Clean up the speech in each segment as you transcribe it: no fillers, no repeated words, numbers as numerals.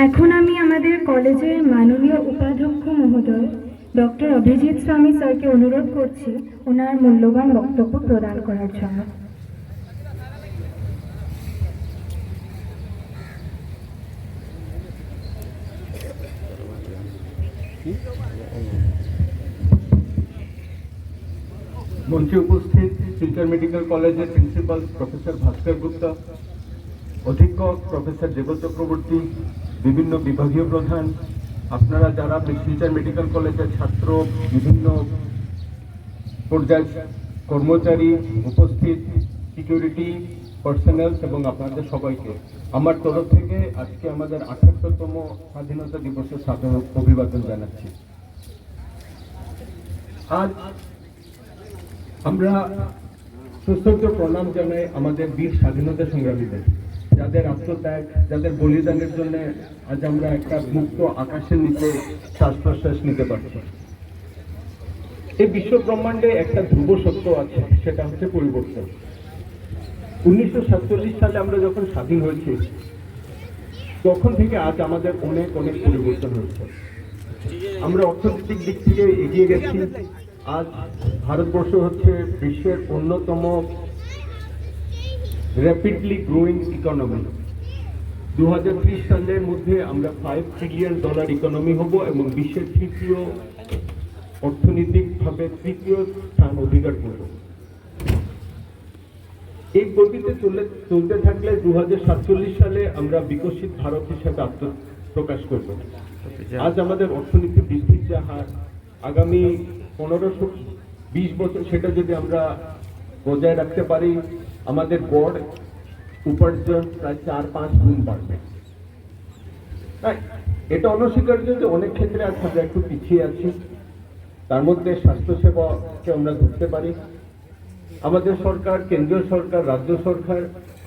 এখন আমি আমাদের কলেজের মাননীয় উপাধ্যক্ষ মহোদয় ডক্টর অভিজিৎ স্বামী স্যারকে অনুরোধ করছি ওনার মূল্যবান বক্তব্য প্রদান করার জন্য। মঞ্চে উপস্থিত শিলচর মেডিকেল কলেজের প্রিন্সিপাল প্রফেসর ভাস্কর গুপ্তা, অধীক্ষক প্রফেসর দেব চক্রবর্তী, বিভিন্ন বিভাগীয় প্রধান, আপনারা যারা শিলচর মেডিকেল কলেজের ছাত্র, বিভিন্ন পর্যায়ের কর্মচারী উপস্থিত, সিকিউরিটি পার্সোনেল এবং আপনাদের সবাইকে আমার তরফ থেকে আজকে আমাদের ৭৮তম স্বাধীনতা দিবসের সাধারণ অভিবাদন জানাচ্ছি। আজ আমরা সুস্থ প্রণাম জানাই আমাদের বীর স্বাধীনতা সংগ্রামীদের, যাদের আত্মত্যাগ, যাদের বলিদানের জন্য আজ আমরা একটা মুক্ত আকাশের নিচে শ্বাস প্রশ্বাস নিতে পারছি। এই বিশ্ব ব্রহ্মাণ্ডে একটা ধ্রুব সত্য আছে, সেটা হচ্ছে পরিবর্তন। 1947 সালে আমরা যখন স্বাধীন হয়েছি তখন থেকে আজ আমাদের অনেক অনেক পরিবর্তন হয়েছে। আমরা অর্থনৈতিক দিক থেকে এগিয়ে গেছি। আজ ভারতবর্ষ হচ্ছে বিশ্বের অন্যতম র্যাপিডলি গ্রোয়িং ইকোনমি। 2030 সালের মধ্যে আমরা $5 ট্রিলিয়ন ইকোনমি হব এবং বিশ্বের তৃতীয় অর্থনৈতিকভাবে তৃতীয় স্থান অধিকার করব। এই গতিতে চলতে থাকলে 2047 সালে আমরা বিকশিত ভারত হিসেবে আত্মপ্রকাশ করব। আজ আমাদের অর্থনীতি বৃদ্ধির যে হার, আগামী 15-20 বছর সেটা যদি আমরা বজায় রাখতে পারি, আমাদের গড় উপার্জন প্রায় 4-5 গুণ বাড়বে। তাই এটা অনস্বীকার্য যে অনেক ক্ষেত্রে আজ আমরা একটু পিছিয়ে আছি। তার মধ্যে স্বাস্থ্যসেবাকে আমরা ধরতে পারি। আমাদের সরকার, কেন্দ্রীয় সরকার, রাজ্য সরকার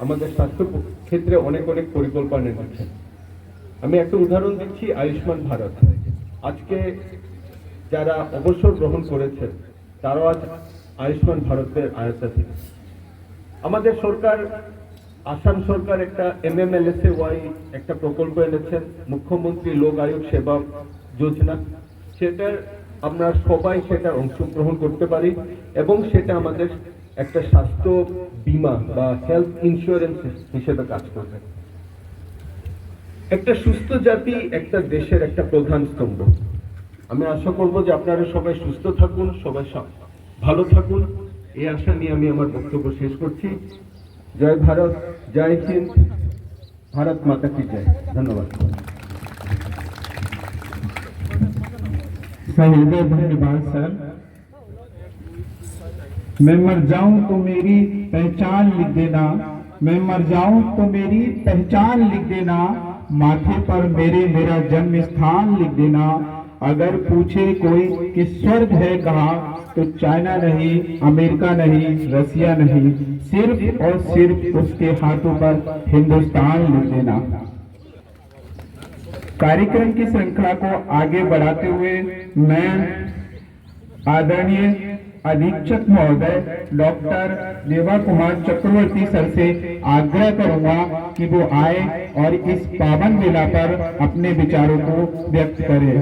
আমাদের স্বাস্থ্য ক্ষেত্রে অনেক অনেক পরিকল্পনা নিচ্ছে। আমি একটা উদাহরণ দিচ্ছি, আয়ুষ্মান ভারত। আজকে যারা অবসর গ্রহণ করেছে তারাও আজ আয়ুষ্মান ভারতের আওতাধীন। আমাদের সরকার, আসাম সরকার একটা MMLSAY একটা প্রকল্প এনেছেন, মুখ্যমন্ত্রী লোক আয়ুষ সেবা যোজনা। সেটার আমরা সবাই সেটার অংশগ্রহণ করতে পারি এবং সেটা আমাদের একটা স্বাস্থ্য বীমা বা হেলথ ইন্স্যুরেন্স হিসেবে কাজ করবে। একটা সুস্থ জাতি একটা দেশের একটা প্রধান স্তম্ভ। আমি আশা করব যে আপনারা সবাই সুস্থ থাকুন, সবাই ভালো থাকুন। এই আশা নিয়ে আমি আমার বক্তব্য শেষ করছি। জয় ভারত, জয় হিন্দ, ভারত মাতা কি জয়। ধন্যবাদ। धन्यवाद सर। मैं मर जाऊं तो मेरी पहचान लिख देना, मैं मर जाऊं तो मेरी पहचान लिख देना, माथे पर मेरे मेरा जन्म स्थान लिख देना। अगर पूछे कोई कि स्वर्ग है कहाँ, तो चाइना नहीं, अमेरिका नहीं, रसिया नहीं, सिर्फ और सिर्फ उसके हाथों पर हिंदुस्तान लिख देना। कार्यक्रम की श्रृंखला को आगे बढ़ाते हुए मैं आदरणीय अधीक्षक महोदय डॉक्टर देवा कुमार चक्रवर्ती सर से आग्रह करूंगा कि वो आए और इस पावन मेला पर अपने विचारों को व्यक्त करें।